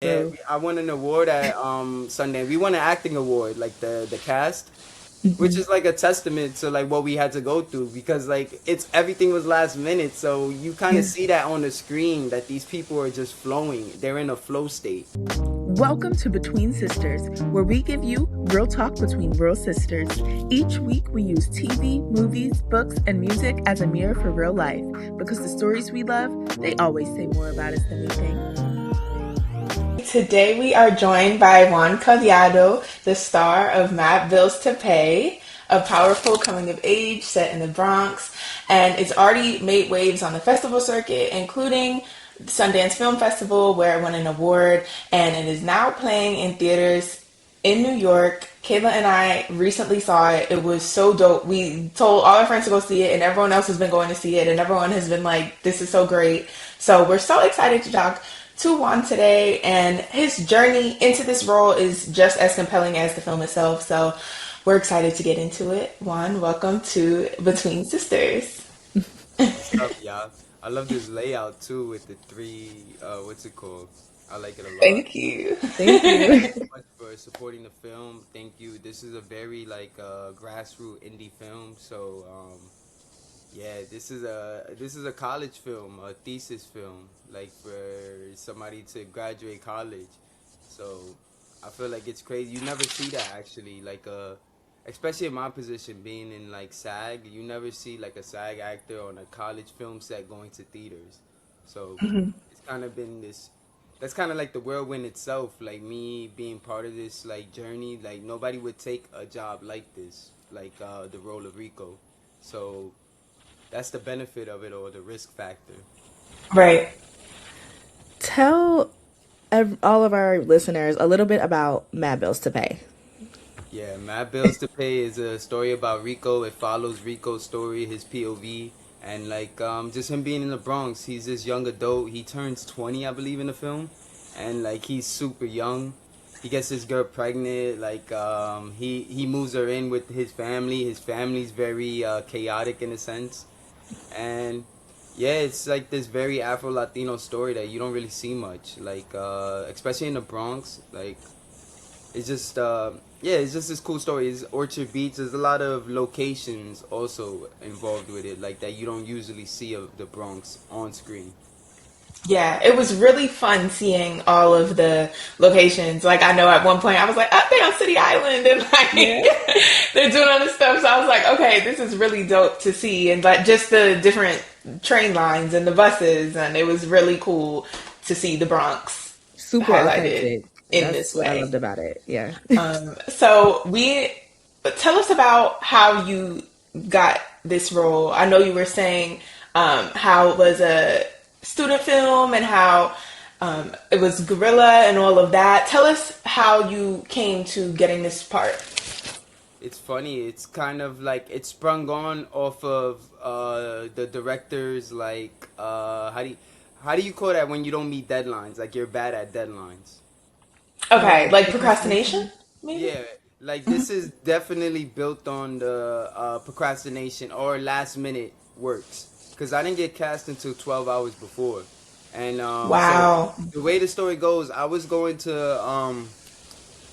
Yeah, True. I won an award at Sundance. We won an acting award, like the cast, which Mhm. is like a testament to like what we had to go through because like it's everything was last minute, so you kind of Yeah. see that on the screen that these people are just flowing. They're in a flow state. Welcome to Between Sisters, where we give you real talk between real sisters. Each week, we use TV, movies, books, and music as a mirror for real life because the stories we love, they always say more about us than we think. Today we are joined by Juan Collado, the star of Mad Bills to Pay, a powerful coming of age set in the Bronx, and it's already made waves on the festival circuit, including Sundance Film Festival, where it won an award, and it is now playing in theaters in New York. Kayla and I recently saw it. It was so dope. We told all our friends to go see it, and everyone else has been going to see it, and everyone has been like, this is so great. So we're so excited to talk to Juan today, and his journey into this role is just as compelling as the film itself. So we're excited to get into it. Juan, welcome to Between Sisters. What's up, y'all? I love this layout too with the three. What's it called? I like it a lot. Thank you. Thank you. Much for supporting the film. Thank you. This is a very like grassroots indie film, so yeah, this is a college film, a thesis film, like for somebody to graduate college. So I feel like it's crazy. You never see that actually, like especially in my position, being in like SAG, you never see like a SAG actor on a college film set going to theaters. So it's kind of been this. That's kind of like the whirlwind itself. Like me being part of this like journey. Like nobody would take a job like this, like the role of Rico. So that's the benefit of it or the risk factor. Right. Tell all of our listeners a little bit about Mad Bills to Pay. Yeah, Mad Bills to Pay is a story about Rico. It follows Rico's story, his POV, and like just him being in the Bronx. He's this young adult. He turns 20, I believe, in the film, and like he's super young. He gets this girl pregnant. Like he moves her in with his family. His family's very chaotic in a sense, and yeah, it's like this very Afro Latino story that you don't really see much. Like especially in the Bronx, like it's just yeah, it's just this cool story. It's Orchard Beach. There's a lot of locations also involved with it, like that you don't usually see of the Bronx on screen. Yeah, it was really fun seeing all of the locations. Like I know at one point I was like, they on City Island and Yeah. like they're doing all this stuff. So I was like, okay, this is really dope to see. And like just the different train lines and the buses, and it was really cool to see the Bronx Super highlighted authentic. in That's this what I loved way. about it. Yeah. So we tell us about how you got this role. I know you were saying how it was a student film and how it was guerrilla and all of that. Tell us how you came to getting this part. It's funny. It's kind of like it sprung on off of the director's like how do you call that when you don't meet deadlines? Like you're bad at deadlines. Okay, like procrastination, Procrastination. maybe. Yeah, like this is definitely built on the procrastination or last minute works. Because I didn't get cast until 12 hours before. And so Wow. the way the story goes, I was going to,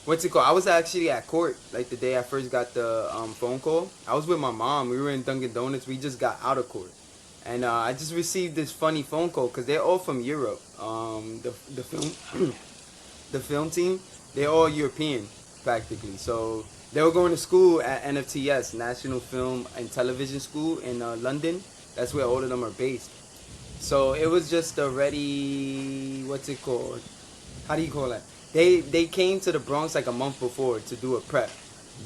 what's it called? I was actually at court, like the day I first got the phone call. I was with my mom. We were in Dunkin' Donuts. We just got out of court. And I just received this funny phone call because they're all from Europe. The film the film team, they're all European practically. So they were going to school at NFTS, National Film and Television School in London. That's where all of them are based. So it was just already what's it called? How do you call it? They came to the Bronx like a month before to do a prep.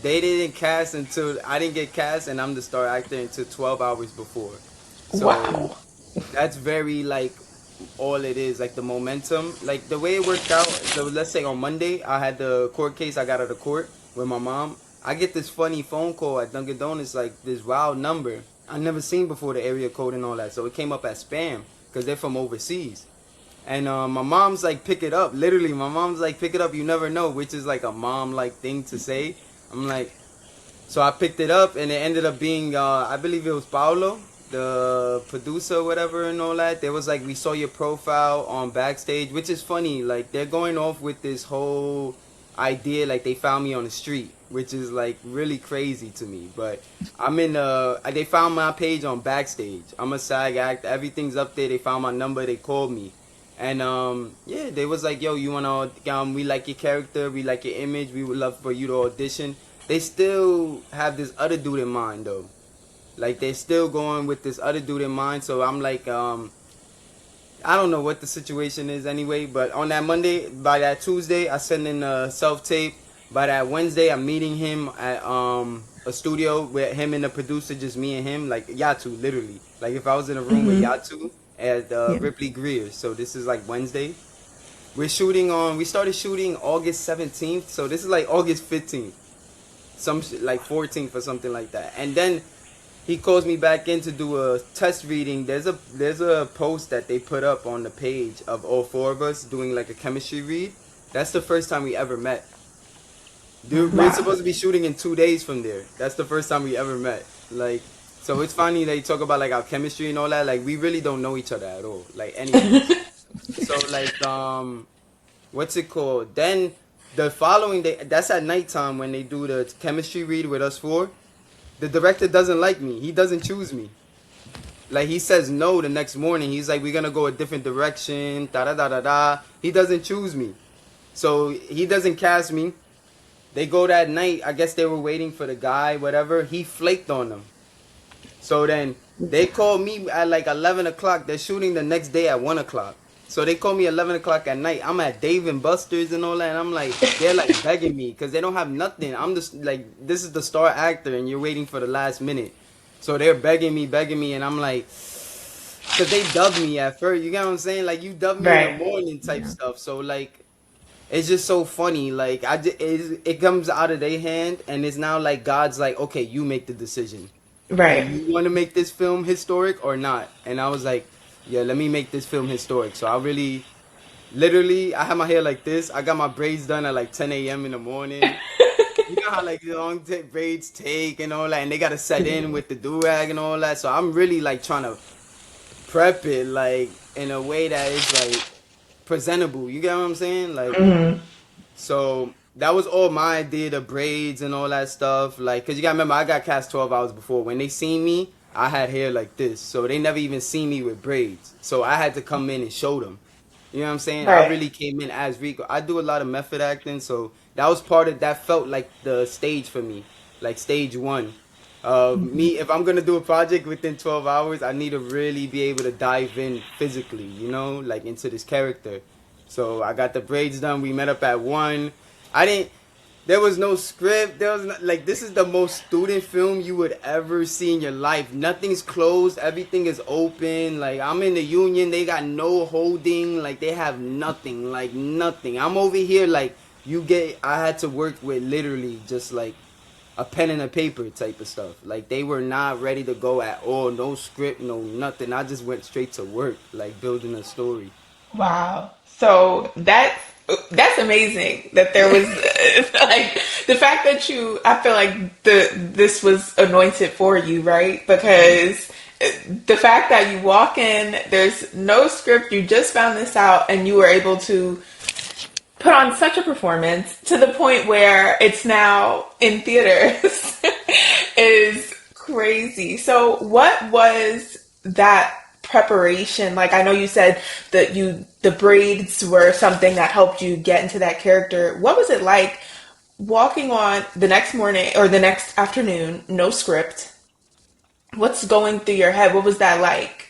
They didn't cast until I didn't get cast, and I'm the star actor until 12 hours before. So Wow. that's very like all it is, like the momentum, like the way it worked out. So let's say on Monday, I had the court case. I got out of court with my mom. I get this funny phone call at Dunkin' Donuts, like this wild number I never seen before, the area code and all that. So it came up as spam because they're from overseas. And my mom's like, pick it up. Literally, my mom's like, pick it up. You never know, which is like a mom like thing to say. I'm like, so I picked it up, and it ended up being, I believe it was Paulo. the producer, whatever, and all that, they was like, we saw your profile on backstage, which is funny. Like they're going off with this whole idea, like they found me on the street, which is like really crazy to me. But I'm in they found my page on backstage. I'm a SAG act. Everything's up there. They found my number. They called me. And yeah, they was like, yo, you wanna we like your character, we like your image, we would love for you to audition. They still have this other dude in mind though. Like they're still going with this other dude in mind. So I'm like, I don't know what the situation is anyway. But on that Monday, by that Tuesday, I send in a self tape. By that Wednesday, I'm meeting him at a studio with him and the producer, just me and him, like Yatu, literally. Like if I was in a room with Yatu at Yeah. Ripley Greer. So this is like Wednesday. We started shooting August 17th. So this is like August 15th. Like 14th or something like that. And then he calls me back in to do a test reading. There's a post that they put up on the page of all four of us doing like a chemistry read. That's the first time we ever met. Dude, we're Wow. supposed to be shooting in 2 days from there. That's the first time we ever met. Like, so it's funny they talk about like our chemistry and all that. Like, we really don't know each other at all. Like, anything. So like, what's it called? Then the following day, that's at nighttime when they do the chemistry read with us four. The director doesn't like me. He doesn't choose me. Like he says no the next morning. He's like, we're gonna go a different direction. Da da da da da. He doesn't choose me. So he doesn't cast me. They go that night. I guess they were waiting for the guy, whatever. He flaked on them. So then they called me at like 11 o'clock. They're shooting the next day at 1 o'clock. So they call me 11 o'clock at night. I'm at Dave and Buster's and all that. And I'm like, they're like begging me because they don't have nothing. I'm just like, this is the star actor and you're waiting for the last minute. So they're begging me. And I'm like, because they dubbed me at first. You get what I'm saying? Like, you dubbed me in Right. the morning type stuff. So, like, it's just so funny. Like, it comes out of their hand. And it's now like God's like, okay, you make the decision. Do Right. you want to make this film historic or not? And I was like, yeah, let me make this film historic. So I really, literally, I had my hair like this. I got my braids done at like 10 a.m. in the morning. You know how like long braids take and all that, and they gotta set in with the do-rag and all that. So I'm really like trying to prep it like in a way that is like presentable. You get what I'm saying? Like, so that was all my idea, the braids and all that stuff. Like, cause you gotta remember, I got cast 12 hours before. When they seen me, I had hair like this, so they never even seen me with braids. So I had to come in and show them. You know what I'm saying? I Right. really came in as Rico. I do a lot of method acting, so that was part of that. Felt like the stage for me, like stage one. Me, if I'm gonna do a project within 12 hours, I need to really be able to dive in physically, you know, like into this character. So I got the braids done. We met up at 1. I didn't. There was no script. There was not, like, this is the most student film you would ever see in your life. Nothing's closed. Everything is open. Like, I'm in the union. They got no holding. Like, they have nothing. Like, nothing. I'm over here like I had to work with literally just like a pen and a paper type of stuff. Like, they were not ready to go at all. No script, no nothing. I just went straight to work, like building a story. Wow. So that's amazing that there was like the fact that I feel like this was anointed for you, right? Because the fact that you walk in, there's no script, you just found this out and you were able to put on such a performance to the point where it's now in theaters is crazy. So what was that preparation like? I know you said that the braids were something that helped you get into that character. What was it like walking on the next morning or the next afternoon, no script? What's going through your head? What was that like?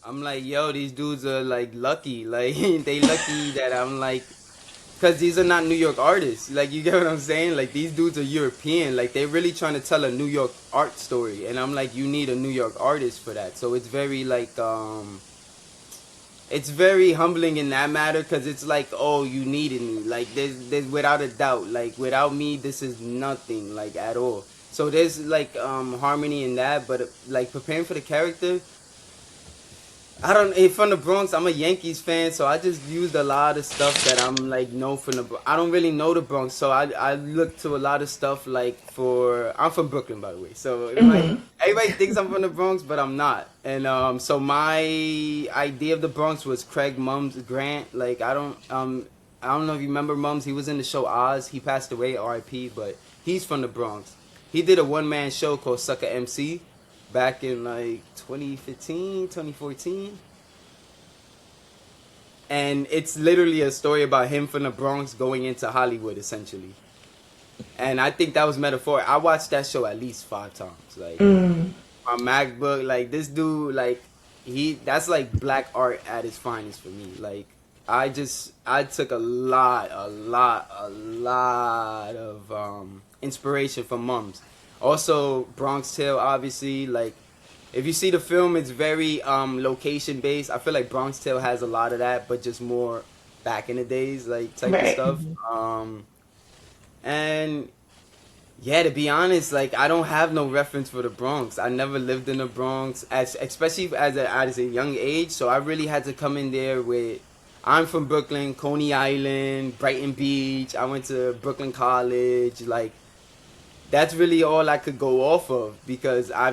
I'm like, yo, these dudes are like lucky. Like, they lucky that I'm like, because these are not New York artists. Like, you get what I'm saying? Like, these dudes are European. Like, they're really trying to tell a New York art story. And I'm like, you need a New York artist for that. So it's very, like, it's very humbling in that matter because it's like, oh, you needed me. Like, there's without a doubt. Like, without me, this is nothing, like, at all. So there's, like, harmony in that. But, like, preparing for the character, I don't. From the Bronx, I'm a Yankees fan, so I just used a lot of stuff that I'm like know from the. I don't really know the Bronx, so I look to a lot of stuff like for. I'm from Brooklyn, by the way, so like Everybody thinks I'm from the Bronx, but I'm not. And so my idea of the Bronx was Craig Mums Grant. Like I don't know if you remember Mums. He was in the show Oz. He passed away, R.I.P. But he's from the Bronx. He did a one man show called Sucker MC back in like 2015, 2014. And it's literally a story about him from the Bronx going into Hollywood, essentially. And I think that was metaphor. I watched that show at least 5 times. Like my MacBook, like this dude, like that's like black art at its finest for me. Like I took a lot of inspiration from Mums. Also Bronx Tale, obviously. Like if you see the film, it's very location based. I feel like Bronx Tale has a lot of that, but just more back in the days, like type of Right. stuff. And yeah, to be honest, like I don't have no reference for the Bronx. I never lived in the Bronx, especially as a young age. So I really had to come in there with. I'm from Brooklyn, Coney Island, Brighton Beach. I went to Brooklyn College. Like that's really all I could go off of because I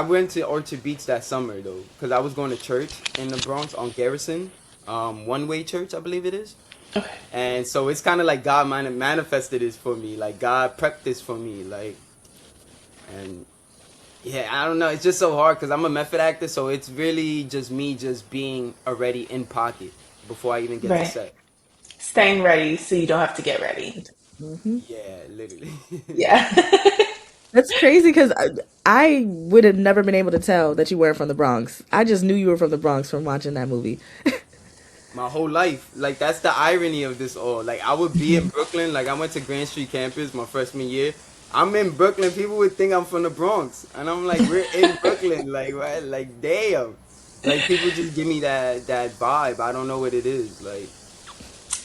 went to Orchard Beach that summer though because I was going to church in the Bronx on Garrison, One Way Church, I believe it is. Okay. And so it's kind of like God manifested this for me. Like God prepped this for me. Like, and yeah, I don't know. It's just so hard because I'm a method actor. So it's really just me just being already in pocket before I even get to Right. set. Staying ready so you don't have to get ready. Yeah, literally. Yeah. That's crazy because I would have never been able to tell that you weren't from the Bronx. I just knew you were from the Bronx from watching that movie. My whole life. Like that's the irony of this all. Like I would be in Brooklyn. Like I went to Grand Street campus my freshman year. I'm in Brooklyn. People would think I'm from the Bronx, and I'm like, we're in Brooklyn. Like what? Like damn. Like people just give me that vibe. I don't know what it is. Like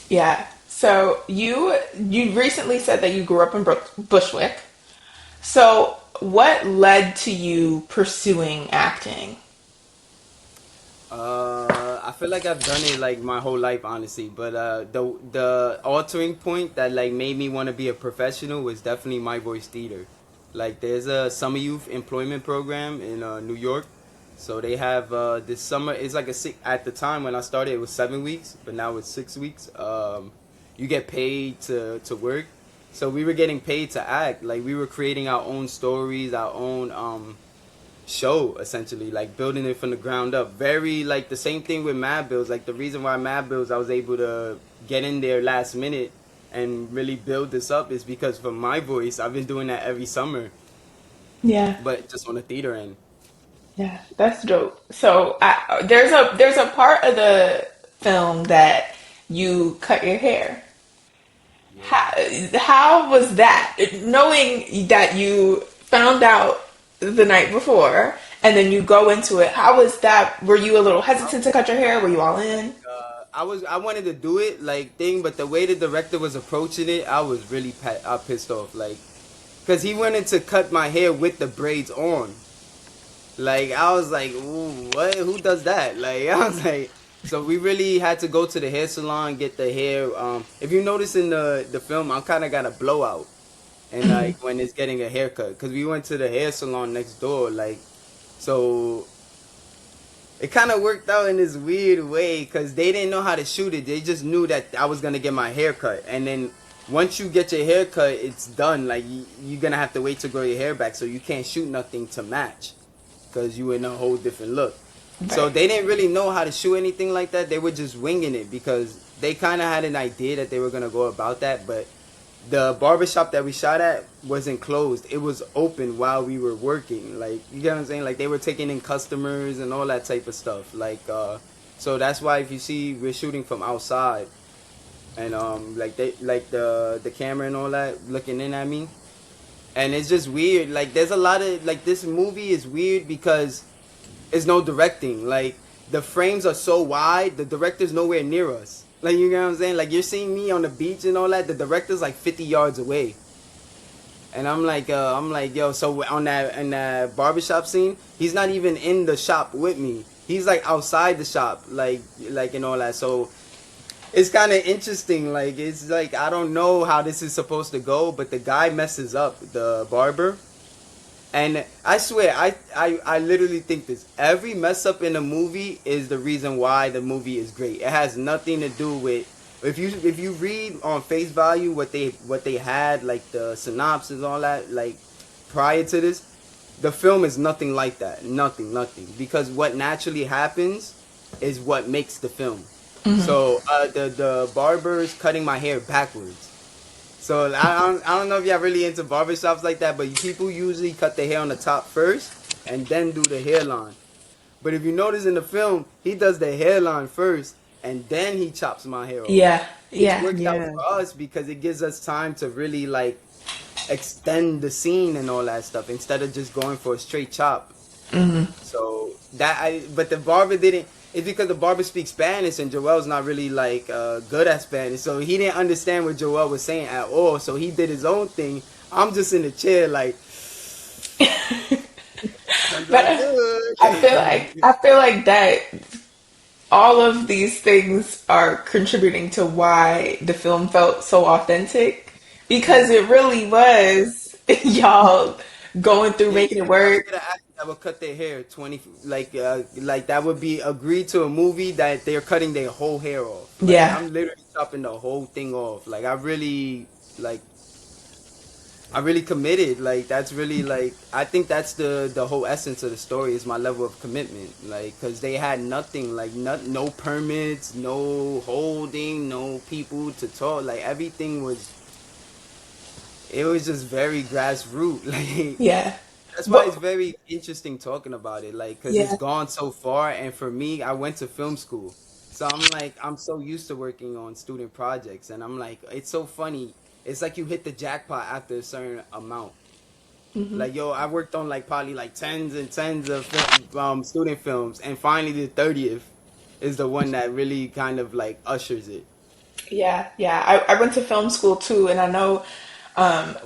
Yeah. So you recently said that you grew up in Bushwick. So what led to you pursuing acting? I feel like I've done it like my whole life, honestly. But the altering point that like made me want to be a professional was definitely my voice theater. Like there's a summer youth employment program in New York, so they have this summer. It's like at the time when I started, it was 7 weeks, but now it's 6 weeks. You get paid to work, so we were getting paid to act. Like we were creating our own stories, our own show essentially, like building it from the ground up. Very like the same thing with Mad Bills. Like the reason why Mad Bills I was able to get in there last minute and really build this up is because for my voice I've been doing that every summer, Yeah. but just on the theater end. Yeah, that's dope. So there's a part of the film that you cut your hair. Yeah. How, how was that? Knowing that you found out the night before and then you go into it, how was that? Were you a little hesitant to cut your hair? Were you all in? I wanted to do it like thing, but the way the director was approaching it, I was really pissed off. Like, cause he wanted to cut my hair with the braids on. Like I was like, ooh, what? Who does that? Like I was like, so we really had to go to the hair salon get the hair. If you notice in the film, I kind of got a blowout, and like when it's getting a haircut, cause we went to the hair salon next door. Like, so it kind of worked out in this weird way, cause they didn't know how to shoot it. They just knew that I was gonna get my hair cut, and then once you get your hair cut, it's done. Like you're gonna have to wait to grow your hair back, so you can't shoot nothing to match because you in a whole different look. So Right. they didn't really know how to shoot anything like that. They were just winging it because they kind of had an idea that they were gonna go about that. But the barbershop that we shot at wasn't closed. It was open while we were working. Like you get what I'm saying? Like they were taking in customers and all that type of stuff. Like so that's why if you see we're shooting from outside and like they like the camera and all that looking in at me. And it's just weird. Like there's a lot of like this movie is weird because it's no directing. Like the frames are so wide, the director's nowhere near us. Like you know what I'm saying? Like you're seeing me on the beach and all that. The director's like 50 yards away. And I'm like, yo. So on that in that barbershop scene, he's not even in the shop with me. He's like outside the shop, like and all that. So it's kind of interesting. Like it's like I don't know how this is supposed to go, but the guy messes up the barber, And I swear, I literally think this. Every mess up in a movie is the reason why the movie is great. It has nothing to do with if you read on face value what they had, like the synopsis, all that, like prior to this, the film is nothing like that. Nothing. Because what naturally happens is what makes the film. So the barber's cutting my hair backwards. So I don't know if y'all really into barbershops like that, but people usually cut the hair on the top first and then do the hairline. But if you notice in the film, he does the hairline first and then he chops my hair off. Yeah, Which yeah, works out Yeah. for us because it gives us time to really like extend the scene and all that stuff instead of just going for a straight chop. So but the barber didn't. It's because the barber speaks Spanish and Joel's not really like good at Spanish, so he didn't understand what Joel was saying at all. So he did his own thing. I'm just in the chair like, but good. I feel like that all of these things are contributing to why the film felt so authentic because it really was y'all going through Yeah, making it you never work. get an actor that would cut their hair 20 like that would be agreed to a movie that they're cutting their whole hair off. Like Yeah. I'm literally chopping the whole thing off. Like like I really committed. Like that's really like I think that's the whole essence of the story is my level of commitment. Like because they had nothing, like no permits, no holding, no people to talk. Like everything was it was just very grassroots. Like Yeah. that's why it's But very interesting talking about it. Like because it's yeah. gone so far. And for me, I went to film school, so I'm like I'm so used to working on student projects, and I'm like it's so funny. It's like you hit the jackpot after a certain amount. Like yo, I worked on like probably like tens and tens of student films, and finally the 30th is the one that really kind of like ushers it. Yeah, yeah. I went to film school too, and I know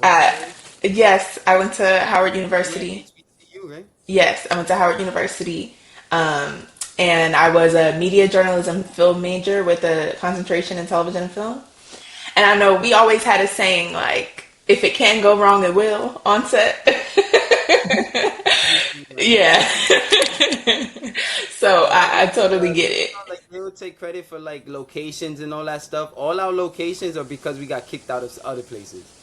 at Okay, yes, I went to Howard you at University. HBCU, right? Yes, I went to Howard University. Um, and I was a media journalism film major with a concentration in television and film. And I know we always had a saying like, if it can go wrong, it will on set. Yeah. So I totally get it. Like they will take credit for like locations and all that stuff. All our locations are because we got kicked out of other places.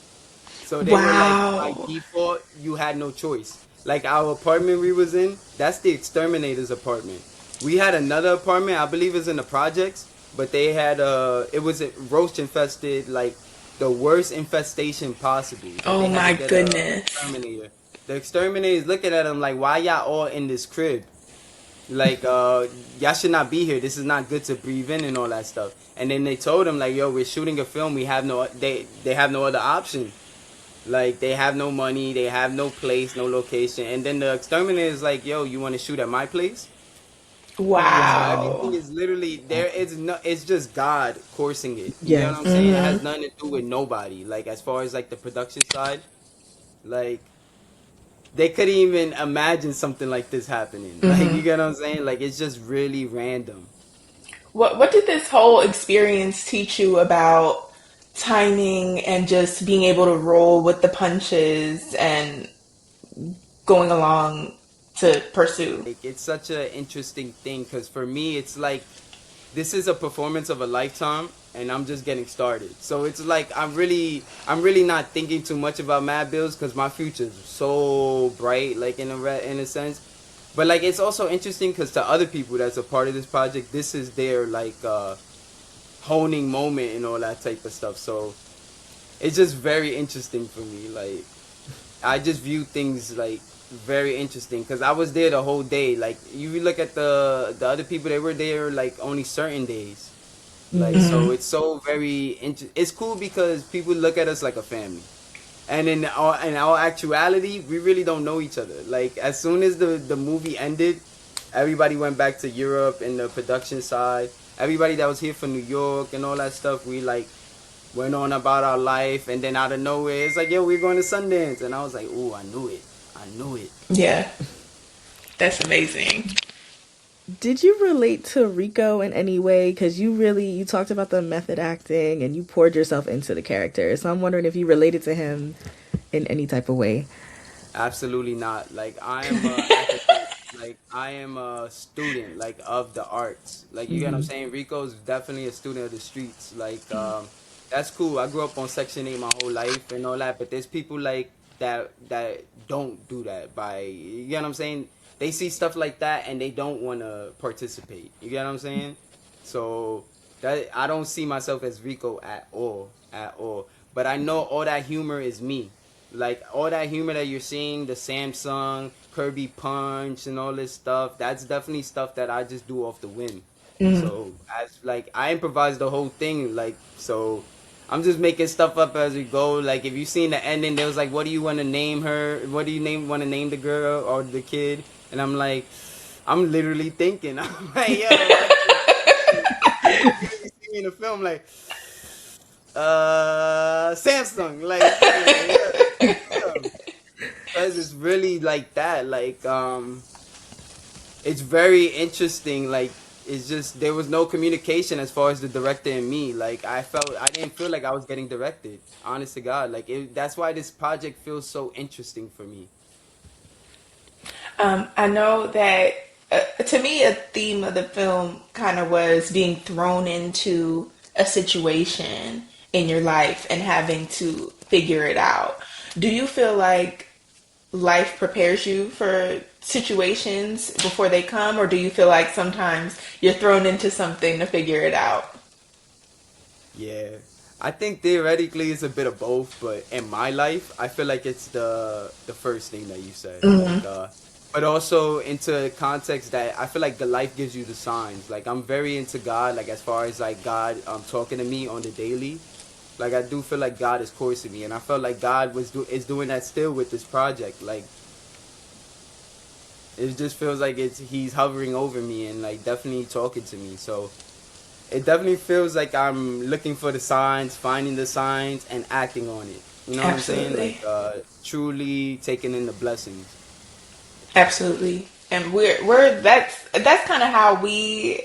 So they were like by Wow. default, you had no choice. Like our apartment we was in, that's the exterminator's apartment. We had another apartment, I believe it's in the projects, but they had it was roach infested, like the worst infestation possible. That Oh they had to my get a goodness. exterminator. The exterminator is looking at them like, why y'all all in this crib? Like y'all should not be here. This is not good to breathe in and all that stuff. And then they told him like, yo, we're shooting a film. We have no they have no other option. Like they have no money, they have no place, no location. And then the exterminator is like, yo, you want to shoot at my place? So everything Wow. is literally there. It's no, it's just God coursing it. You get what I'm Yes. saying? It has nothing to do with nobody. Like as far as like the production side, like they couldn't even imagine something like this happening. Like you get what I'm saying? Like it's just really random. What did this whole experience teach you about timing and just being able to roll with the punches and going along to pursue? Like it's such an interesting thing because for me, it's like this is a performance of a lifetime, and I'm just getting started. So it's like I'm really not thinking too much about Mad Bills because my future is so bright, like in a sense. But like it's also interesting because to other people that's a part of this project, this is their like honing moment and all that type of stuff. So it's just very interesting for me. Like I just view things like very interesting because I was there the whole day. Like you look at the other people, they were there like only certain days. Like so, it's so very it's cool because people look at us like a family, and in our actuality, we really don't know each other. Like as soon as the movie ended, everybody went back to Europe and the production side. Everybody that was here for New York and all that stuff, we like went on about our life, and then out of nowhere, it's like, yo, we're going to Sundance, and I was like, ooh, I knew it. Yeah, that's amazing. Did you relate to Rico in any way? Because you talked about the method acting and you poured yourself into the character. So I'm wondering if you related to him in any type of way. Absolutely not. Like I am a academic. Like I am a student like of the arts. Like you get what I'm saying? Rico's definitely a student of the streets. Like that's cool. I grew up on Section 8 my whole life and all that, but there's people like that don't do that by you get what I'm saying? They see stuff like that and they don't want to participate. You get what I'm saying? So that I don't see myself as Rico at all, at all. But I know all that humor is me. Like all that humor that you're seeing, the Samsung, Kirby Punch, and all this stuff. That's definitely stuff that I just do off the whim. So as like I improvise the whole thing. Like so, I'm just making stuff up as we go. Like if you seen the ending, there was like, "What do you want to name her? What do you want to name the girl or the kid?" And I'm like, I'm literally thinking. I'm like, yo, you see me in the film, like, Samsung, like, yeah, because it's really like that. Like, it's very interesting. Like, it's just there was no communication as far as the director and me. Like, I didn't feel like I was getting directed. Honest to God, like, that's why this project feels so interesting for me. I know that to me, a theme of the film kind of was being thrown into a situation in your life and having to figure it out. Do you feel like life prepares you for situations before they come, or do you feel like sometimes you're thrown into something to figure it out? Yeah. I think theoretically it's a bit of both, but in my life, I feel like it's the first thing that you said. Like but also into context that I feel like the life gives you the signs. Like I'm very into God, like as far as like God talking to me on the daily. Like I do feel like God is coursing me and I felt like God is doing that still with this project. Like it just feels like he's hovering over me and like definitely talking to me. So it definitely feels like I'm looking for the signs, finding the signs, and acting on it. You know what I'm saying? Absolutely. Like, truly taking in the blessings. Absolutely. And we're that's kind of how we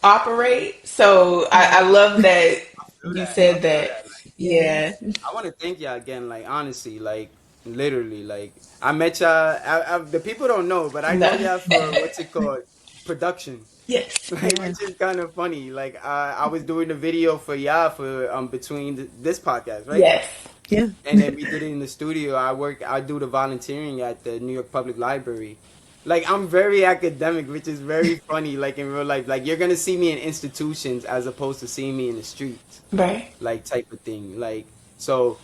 operate. So I love that Feel you that. I said feel that. that. Like, Yeah. I want to thank y'all again. Like, honestly, like, literally, like, I met y'all. The people don't know, but I know No. y'all for what's it called? Production. Yes. Like, Yeah. which is kind of funny. Like, I was doing the video for y'all for between this podcast, right? Yes. Yeah. And then we did it in the studio. I do the volunteering at the New York Public Library. Like I'm very academic, which is very funny. Like in real life, like you're gonna see me in institutions as opposed to seeing me in the streets, Right. like type of thing. Like so,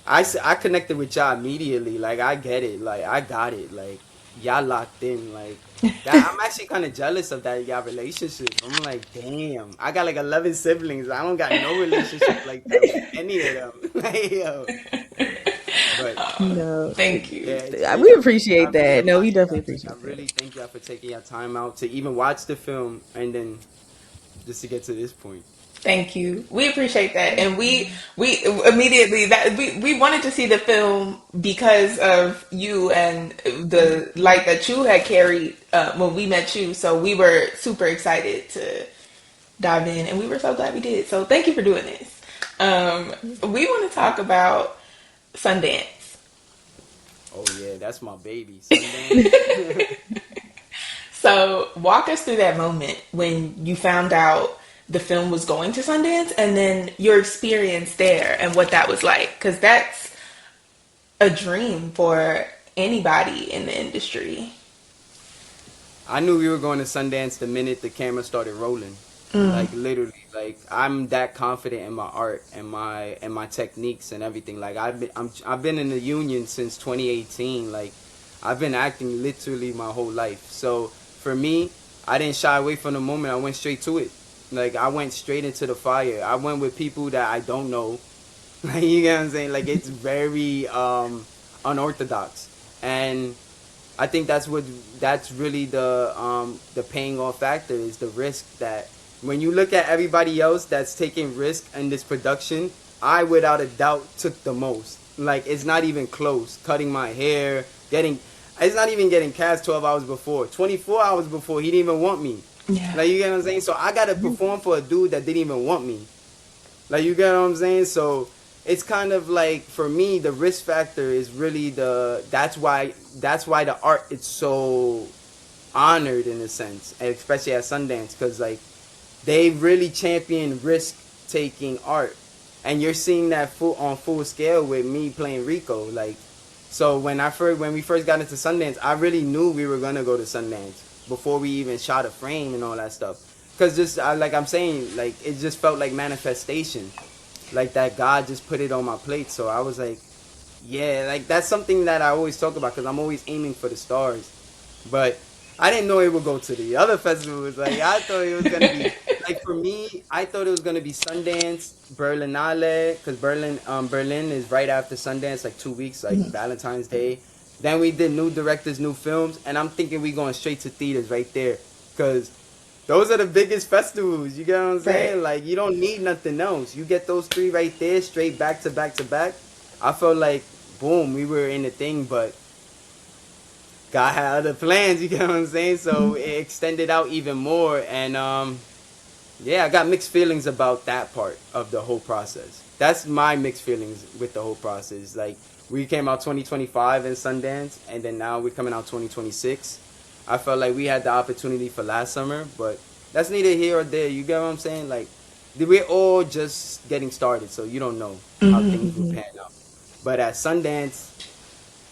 I connected with y'all immediately. Like I get it. Like I got it. Like y'all locked in. Like that. I'm actually kind of jealous of that y'all relationship. I'm like, damn. I got like 11 siblings. I don't got no relationship like that with any of them. Like yo. But No, Thank you. yeah, it's we I appreciate really that. No, we definitely like I appreciate that. really thank y'all for taking your time out to even watch the film and then just to get to this point. Thank you. We appreciate that, and we immediately that we wanted to see the film because of you and the light that you had carried when we met you. So we were super excited to dive in, and we were so glad we did. So thank you for doing this. We want to talk about Sundance. Oh yeah, that's my baby, Sundance. So walk us through that moment when you found out the film was going to Sundance, and then your experience there and what that was like, because that's a dream for anybody in the industry. I knew we were going to Sundance the minute the camera started rolling. Like literally, like I'm that confident in my art and my techniques and everything. Like I've been in the union since 2018. Like I've been acting literally my whole life. So for me, I didn't shy away from the moment. I went straight to it. Like I went straight into the fire. I went with people that I don't know. Like you get what I'm saying? Like it's very unorthodox. And I think that's really the paying off factor is the risk that when you look at everybody else that's taking risk in this production, I without a doubt took the most. Like it's not even close. Cutting my hair, getting it's not even getting cast 12 hours before. 24 hours before he didn't even want me. Yeah. Like you get what I'm saying? So I gotta perform for a dude that didn't even want me. Like you get what I'm saying? So it's kind of like, for me, the risk factor is really that's why the art is so honored in a sense, and especially at Sundance, because like they really champion risk taking art, and you're seeing that on full scale with me playing Rico. Like, so when we first got into Sundance, I really knew we were gonna go to Sundance before we even shot a frame and all that stuff. Cause just like I'm saying, like it just felt like manifestation, like that God just put it on my plate. So I was like, yeah, like that's something that I always talk about because I'm always aiming for the stars. But I didn't know it would go to the other festivals. Like I thought it was gonna be like, for me, I thought it was gonna be Sundance, Berlinale, because Berlin is right after Sundance, like 2 weeks, like Valentine's Day. Then we did new directors, new films, and I'm thinking we going straight to theaters right there, because those are the biggest festivals. You get what I'm saying? Right. Like you don't need nothing else. You get those three right there, straight back to back to back. I felt like, boom, we were in the thing, but God had other plans. You get what I'm saying? So it extended out even more, and yeah, I got mixed feelings about that part of the whole process. That's my mixed feelings with the whole process. Like, we came out 2025 in Sundance, and then now we're coming out 2026. I felt like we had the opportunity for last summer, but that's neither here or there. You get what I'm saying? Like, we're all just getting started, so you don't know how things will pan out. But at Sundance,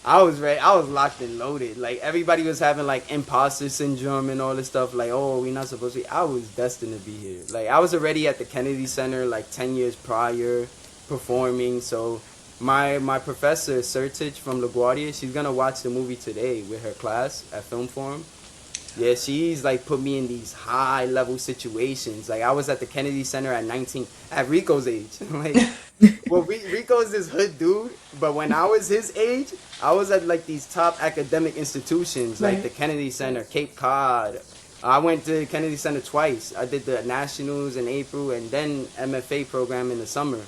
I was ready. I was locked and loaded. Like, everybody was having like imposter syndrome and all this stuff. Like, oh, we're not supposed to be. I was destined to be here. Like, I was already at the Kennedy Center like 10 years prior, performing. So my professor Sertich from LaGuardia, she's gonna watch the movie today with her class at Film Forum. Yeah, she's like put me in these high level situations. Like, I was at the Kennedy Center at 19, at Rico's age. Like, well, Rico's this hood dude, but when I was his age, I was at like these top academic institutions, like the Kennedy Center, Cape Cod. I went to Kennedy Center twice. I did the nationals in April and then MFA program in the summer.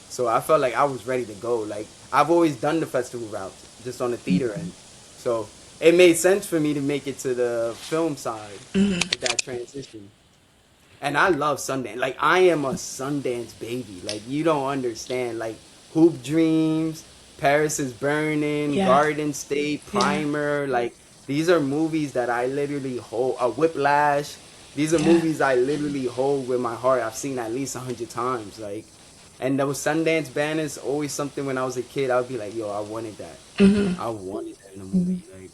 So I felt like I was ready to go. Like, I've always done the festival route, just on the theater end. So it made sense for me to make it to the film side with that transition. And I love Sundance. Like, I am a Sundance baby. Like, you don't understand. Like, Hoop Dreams, Paris is Burning, Garden State, Primer. Like, these are movies that I literally hold. Whiplash. These are movies I literally hold with my heart. I've seen at least 100 times. Like, and those Sundance banners, always something when I was a kid, I would be like, yo, I wanted that. I wanted that in a movie. Like,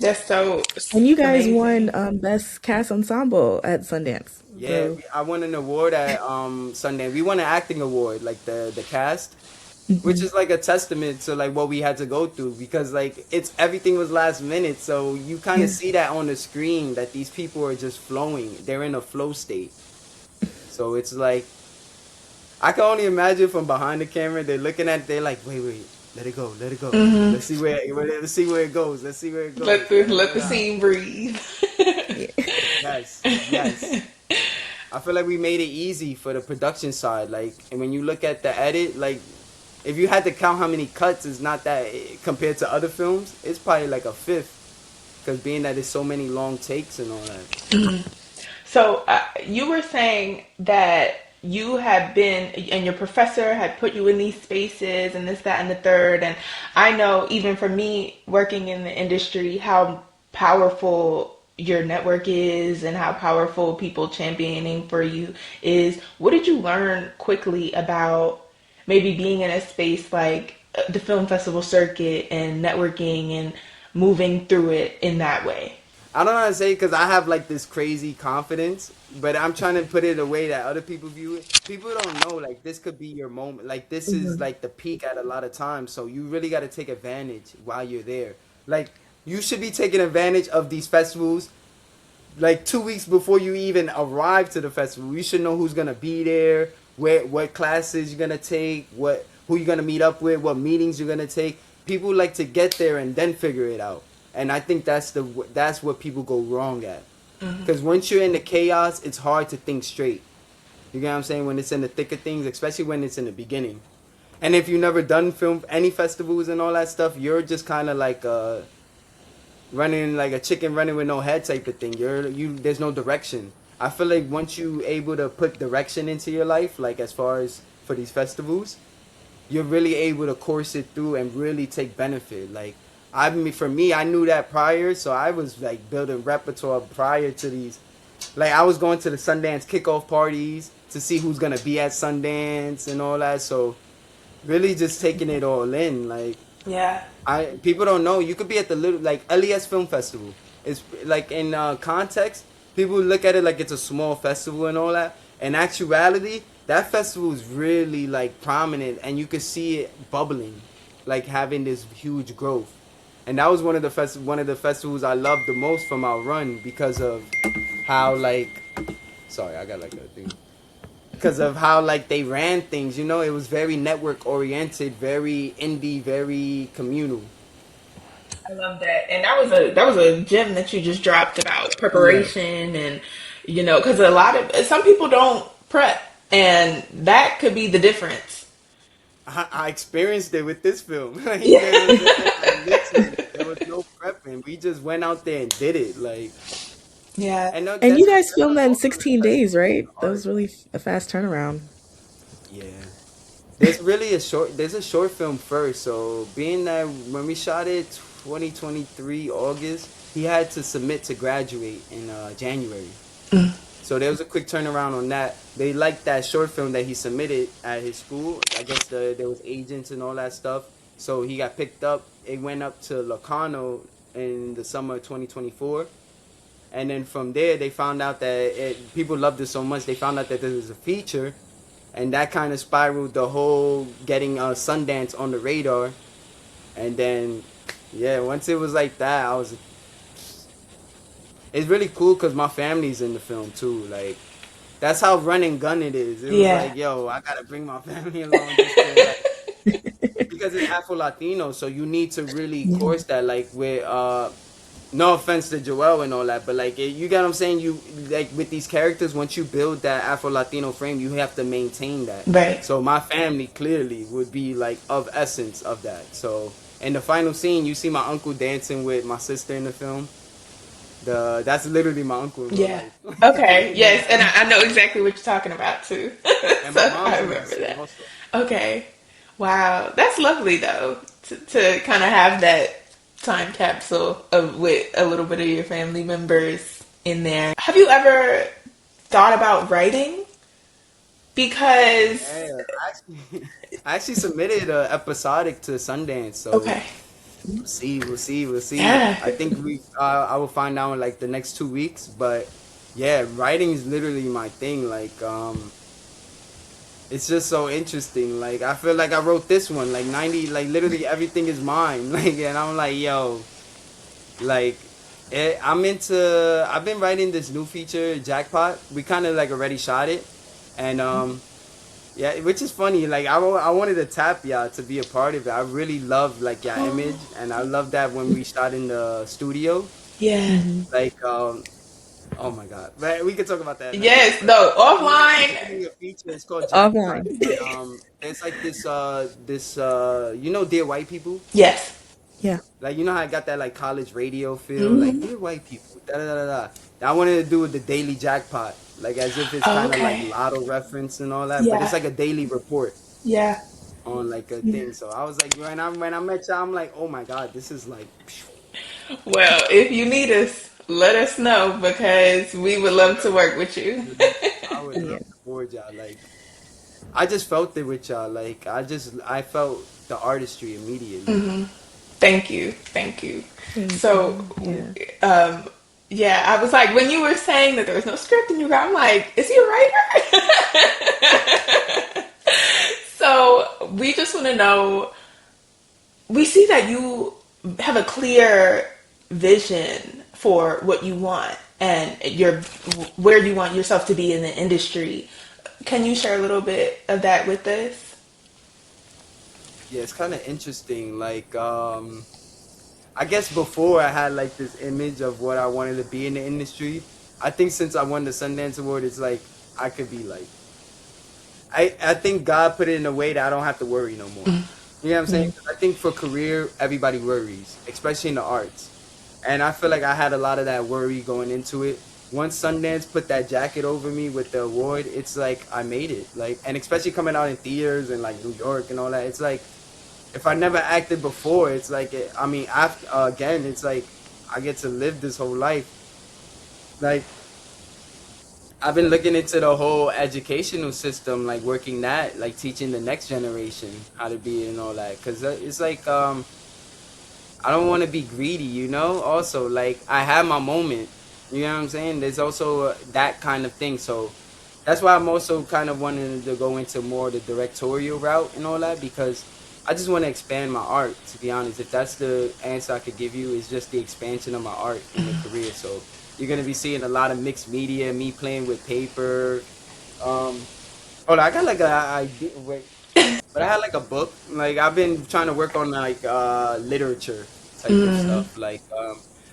That's so And you guys won amazing. Best Cast Ensemble at Sundance. yeah, So, I won an award at Sundance. We won an acting award, like the cast, which is like a testament to like what we had to go through, because like it's everything was last minute, so you kind of see that on the screen that these people are just flowing. They're in a flow state. So it's like, I can only imagine from behind the camera. They're looking at it, they're like, wait, let it go, let it go. Let's see where it goes. Let's see where it goes. Let the scene breathe. yeah. Yes, yes. I feel like we made it easy for the production side. Like, and when you look at the edit, like, if you had to count how many cuts, it's not that, compared to other films. It's probably like a fifth, because being that there's so many long takes and all that. So you were saying that you had been, and your professor had put you in these spaces and this, that, and the third. And I know, even for me working in the industry, how powerful your network is and how powerful people championing for you is. What did you learn quickly about maybe being in a space like the film festival circuit and networking and moving through it in that way? I don't know how to say it, because I have like this crazy confidence, but I'm trying to put it in a way that other people view it. People don't know, like, this could be your moment. Like, this is like the peak at a lot of times. So you really got to take advantage while you're there. Like, you should be taking advantage of these festivals like 2 weeks before you even arrive to the festival. You should know who's gonna be there, what classes you're gonna take, who you're gonna meet up with, what meetings you're gonna take. People like to get there and then figure it out, and I think that's what people go wrong at. Because once you're in the chaos, it's hard to think straight. You get what I'm saying? When it's in the thick of things, especially when it's in the beginning. And if you've never done film any festivals and all that stuff, you're just kind of like running like a chicken running with no head type of thing. There's no direction. I feel like once you able to put direction into your life, like as far as for these festivals, you're really able to course it through and really take benefit. Like I mean, for me, I knew that prior, so I was like building repertoire prior to these. Like I was going to the Sundance kickoff parties to see who's gonna be at Sundance and all that. So really just taking it all in. Like Yeah. I people don't know you could be at the little like LES Film Festival. It's like in context, people look at it like it's a small festival and all that. In actuality, that festival is really like prominent, and you could see it bubbling, like having this huge growth. And that was one of the festivals I loved the most from our run because of how like sorry I got like a thing because of how like they ran things. You know, it was very network oriented, very indie, very communal. I love that. And that was a gem that you just dropped about Yeah. preparation and because a lot of some people don't prep and that could be the difference. I experienced it with this film. Like Yeah. like literally there was no prepping. We just went out there and did it. Like Yeah. and And you guys that's filmed that in also 16 a days, testament to right? the That art. was really a fast turnaround. Yeah. There's a short film first. So being that when we shot it 2023 August, he had to submit to graduate in January. So there was a quick turnaround on that. They liked that short film that he submitted at his school. I guess there was agents and all that stuff. So he got picked up. It went up to Locarno in the summer of 2024. And then from there, they found out that people loved it so much. They found out that there was a feature, and that kind of spiraled the whole getting Sundance on the radar. And then, yeah, once it was like that, I was. It's really cool because my family's in the film too. Like that's how run and gun it is. It was Yeah. like, yo, I gotta bring my family along just to like because it's Afro Latino, so you need to really Yeah. course that. Like with no offense to Joel and all that, but like you get what I'm saying. You like with these characters, once you build that Afro Latino frame, you have to maintain that. Right. So my family clearly would be like of essence of that. So in the final scene, you see my uncle dancing with my sister in the film. That's literally my uncle in real Yeah. life. Okay. Yes. And I know exactly what you're talking about too. And my So I mom's in that remember scene that. also. Okay. Wow. That's lovely though to kind of have that time capsule of with a little bit of your family members in there. Have you ever thought about writing? Because Yeah, I actually submitted a episodic to Sundance, so okay. we'll see. Yeah. I think I will find out in like the next 2 weeks. But yeah, writing is literally my thing. Like it's just so interesting. Like I feel like I wrote this one. Like 90, like literally everything is mine. Like and I'm like, yo, like I'm into. I've been writing this new feature, Jackpot. We kind of like already shot it, and yeah, which is funny. Like I wanted to tap y'all to be a part of it. I really love like your image, and I love that when we shot in the studio. Yeah. Hmm. Like oh my god, right? We can talk about that another day. Yes. But No. I'm Offline. shooting a feature. It's called Jackpot, Offline. and it's like this you know, Dear White People. Yes. Yeah. Like you know how I got that like college radio feel, like Hmm. dear white people, da da da da. Da. I wanted to do with the daily jackpot, like as if it's Oh, kind of like okay. lotto reference and all that, but it's Yeah. like a daily report Yeah. on like a Yeah. thing. So I was like, when I met y'all, I'm like, oh my god, this is like, Well, if you need us, let us know because we would love to work with you. I would Yeah. love to board y'all. Like I just felt it with y'all. Like I felt the artistry immediately. Thank you. Thank you. Thank So, you. Yeah. um, yeah, I was like, when you were saying that there was no script and you got, I'm like, is he a writer? So, we just want to know we see that you have a clear vision for what you want and your where you want yourself to be in the industry. Can you share a little bit of that with us? Yeah, it's kind of interesting. Like I guess before I had like this image of what I wanted to be in the industry. I think since I won the Sundance Award, it's like I could be like I think God put it in a way that I don't have to worry no more. You know what I'm saying? 'Cause I think for career, everybody worries, especially in the arts. And I feel like I had a lot of that worry going into it. once Sundance put that jacket over me with the award, it's like I made it. Like, and especially coming out in theaters and like New York and all that, it's like if I never acted before, it's like I mean, after again, it's like I get to live this whole life. Like I've been looking into the whole educational system, like working that, like teaching the next generation how to be and all that, because it's like I don't want to be greedy, you know. Also, like I had my moment, you know what I'm saying. There's also that kind of thing, so that's why I'm also kind of wanting to go into more the directorial route and all that because I just want to expand my art. To be honest, if that's the answer I could give you, is just the expansion of my art in the career. So you're gonna be seeing a lot of mixed media, me playing with paper. Um, oh, I got like a idea. Wait. But I had like a book. Like I've been trying to work on like literature type of stuff. Like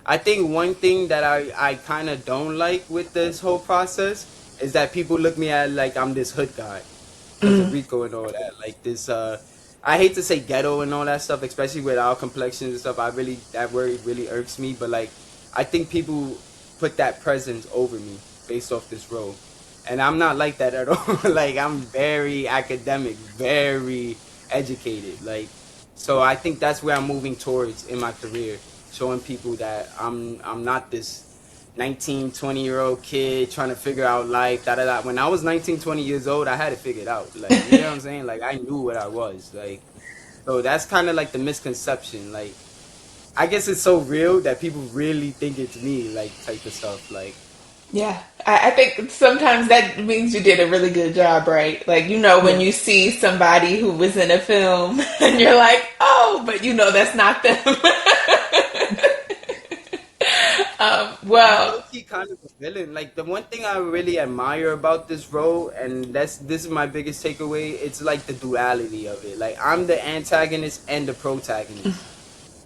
I think one thing that I kind of don't like with this whole process is that people look me at like I'm this hood guy because of Rico and all that. Like this I hate to say ghetto and all that stuff, especially with our complexions and stuff. I really that word really irks me, but like I think people put that presence over me based off this role. And I'm not like that at all. Like I'm very academic, very educated. Like so I think that's where I'm moving towards in my career, showing people that I'm not this 19, 20-year-old kid trying to figure out life, da da da. When I was 19, 20 years old, I had it figured out. Like, you know what I'm saying? Like I knew what I was. Like so that's kind of like the misconception. Like I guess it's so real that people really think it's me, like type of stuff. Like Yeah, I think sometimes that means you did a really good job, right? Like, you know, when yeah. you see somebody who was in a film and you're like, oh, but you know that's not them. I'm Well, low key kind of a villain. Like the one thing I really admire about this role, and this is my biggest takeaway. It's like the duality of it. Like I'm the antagonist and the protagonist.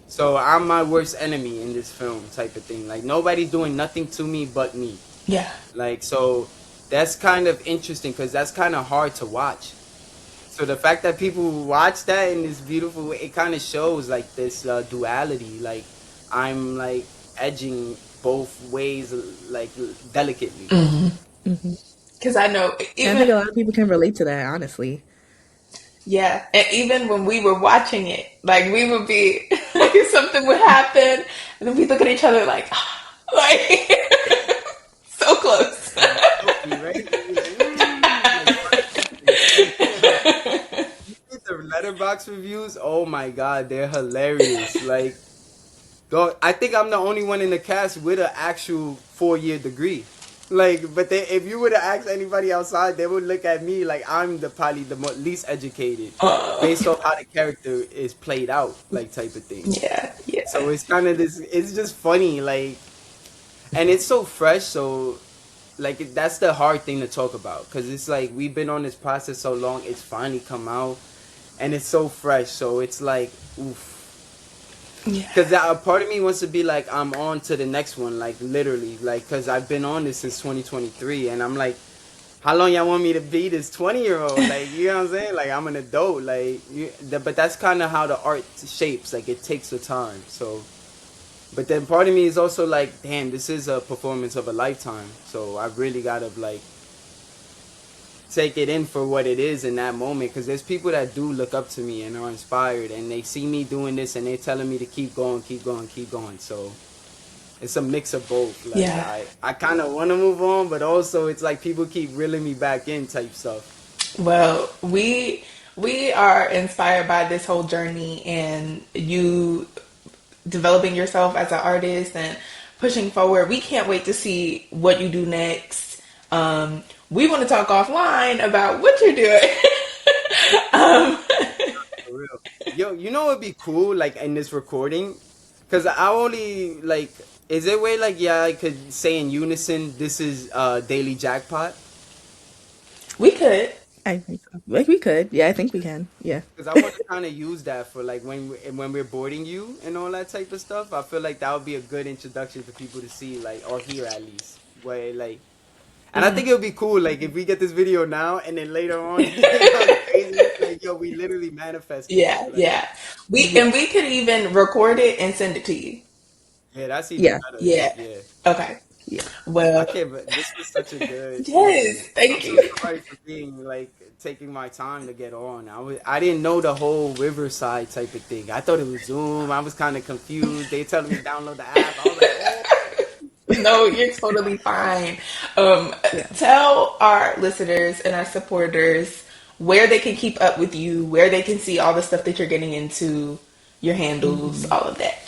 So I'm my worst enemy in this film, type of thing. Like nobody's doing nothing to me but me. yeah, Like so, that's kind of interesting because that's kind of hard to watch. So the fact that people watch that in this beautiful way, it kind of shows like this duality. Like I'm like edging both ways, like delicately. because I know I think even, a lot of people can relate to that, honestly. yeah, and even when we were watching it, like we would be, like something would happen, and then we look at each other like, like so close. Like Loki, right? You be like, like Friday 13th. You see the letterbox reviews? Oh my god, they're hilarious. Like, dog, I think I'm the only one in the cast with an actual 4-year degree. Like, but they, if you were to ask anybody outside, they would look at me like I'm the probably the least educated, based off how the character is played out, like type of thing. Yeah, yeah, So it's kind of this. It's just funny, like, and it's so fresh. So like that's the hard thing to talk about because it's like we've been on this process so long. It's finally come out, and it's so fresh. So it's like, oof. yeah. Because part of me wants to be like, I'm on to the next one, like literally, like, because I've been on this since 2023, and I'm like, how long y'all want me to be this 20-year-old? Like, you know what I'm saying? Like, I'm an adult, like, but that's kind of how the art shapes. Like, it takes the time. So, but then part of me is also like, damn, this is a performance of a lifetime. So I really gotta like take it in for what it is in that moment because there's people that do look up to me and are inspired and they see me doing this and they're telling me to keep going, keep going, keep going. So it's a mix of both. Like Yeah. I kind of want to move on, but also it's like people keep reeling me back in type stuff. Well, we are inspired by this whole journey and you developing yourself as an artist and pushing forward. We can't wait to see what you do next. We want to talk offline about what you're doing. um, For real. Yo, you know what'd be cool like in this recording? Cause I only like is there a way like yeah I could say in unison this is daily jackpot? we could. I think so. Like we could. Yeah, I think we can. Yeah. Because I want to kind of use that for like when we're boarding you and all that type of stuff. I feel like that would be a good introduction for people to see like or hear at least where like. And I think it would be cool like if we get this video now and then later on it becomes crazy like yo we literally manifested it Yeah, like yeah. We could even record it and send it to you. yeah that's even Yeah. better Yeah. yeah Okay. Yeah. Well, I can't. But this was such a good yes, interview. I'm thank so you. sorry for being like taking my time to get on. I didn't know the whole Riverside type of thing. I thought it was Zoom. I was kind of confused. They telling me download the app. I was like, oh. No, you're totally fine. Yeah. Tell our listeners and our supporters where they can keep up with you, where they can see all the stuff that you're getting into, your handles, Hmm. all of that.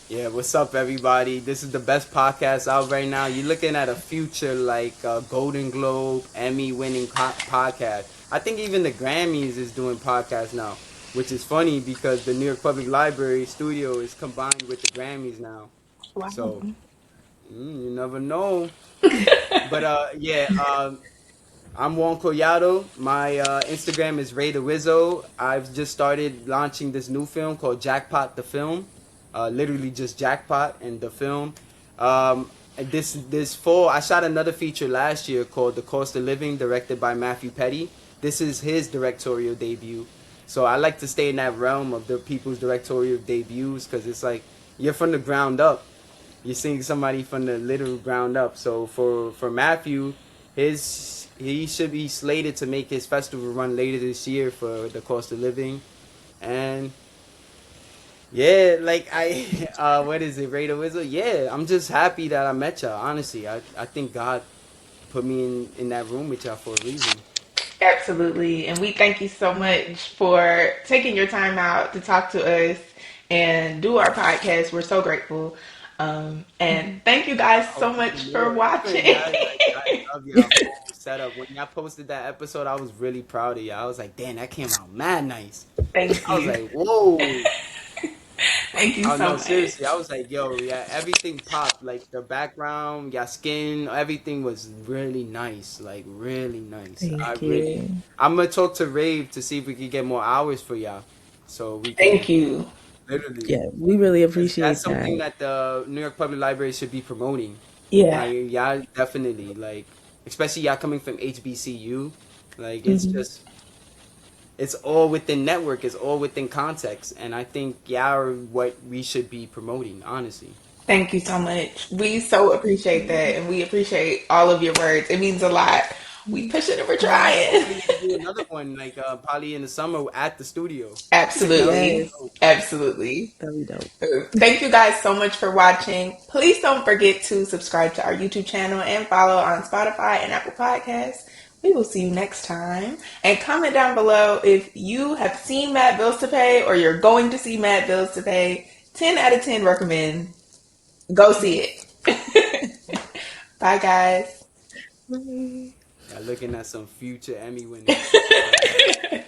Yeah, what's up, everybody? This is the best podcast out right now. You're looking at a future like Golden Globe, Emmy-winning podcast. I think even the Grammys is doing podcasts now, which is funny because the New York Public Library studio is combined with the Grammys now. Wow. So you never know. But yeah, I'm Juan Collado. My Instagram is Ray the Wizzo. I've just started launching this new film called Jackpot the Film. Literally just Jackpot and the film. This fall, I shot another feature last year called The Cost of Living, directed by Matthew Petty. This is his directorial debut. So I like to stay in that realm of the people's directorial debuts because it's like you're from the ground up. You're seeing somebody from the literal ground up. So for Matthew, he should be slated to make his festival run later this year for the cost of living, and yeah, like I what is it, Raider Whistle? Yeah, I'm just happy that I met y'all. Honestly, I think God put me in that room with y'all for a reason. Absolutely. And we thank you so much for taking your time out to talk to us and do our podcast. We're so grateful. And thank you guys Oh, so much even for more. watching. Yeah, like I love y'all whole setup. When y'all posted that episode, I was really proud of y'all. I was like, damn, that came out mad nice. Thank I was you. like, whoa. Thank you Oh so no, much. seriously, I was like, yo, yeah, everything popped. Like the background, your skin, everything was really nice. Like really nice. Thank you. I'm gonna talk to Rave to see if we can get more hours for y'all, so we Thank can you. literally. Yeah, we really Cause that's appreciate something that. that the New York Public Library should be promoting. Yeah. Like y'all definitely like, especially y'all coming from HBCU, like Hmm. it's all within network, it's all within context, and I think y'all are what we should be promoting, honestly. Thank you so much. We so appreciate that. And we appreciate all of your words. It means a lot. We pushing and we're trying. Hopefully we can do another one like probably in the summer at the studio. That would be Absolutely. Yes, dope. Absolutely. that'd be dope. Thank you guys so much for watching. Please don't forget to subscribe to our YouTube channel and follow on Spotify and Apple Podcasts. We will see you next time. And comment down below if you have seen Mad Bills to Pay or you're going to see Mad Bills to Pay. 10 out of 10 recommend. Go see it. Bye, guys. Bye. Y'all looking at some future Emmy winners. All right.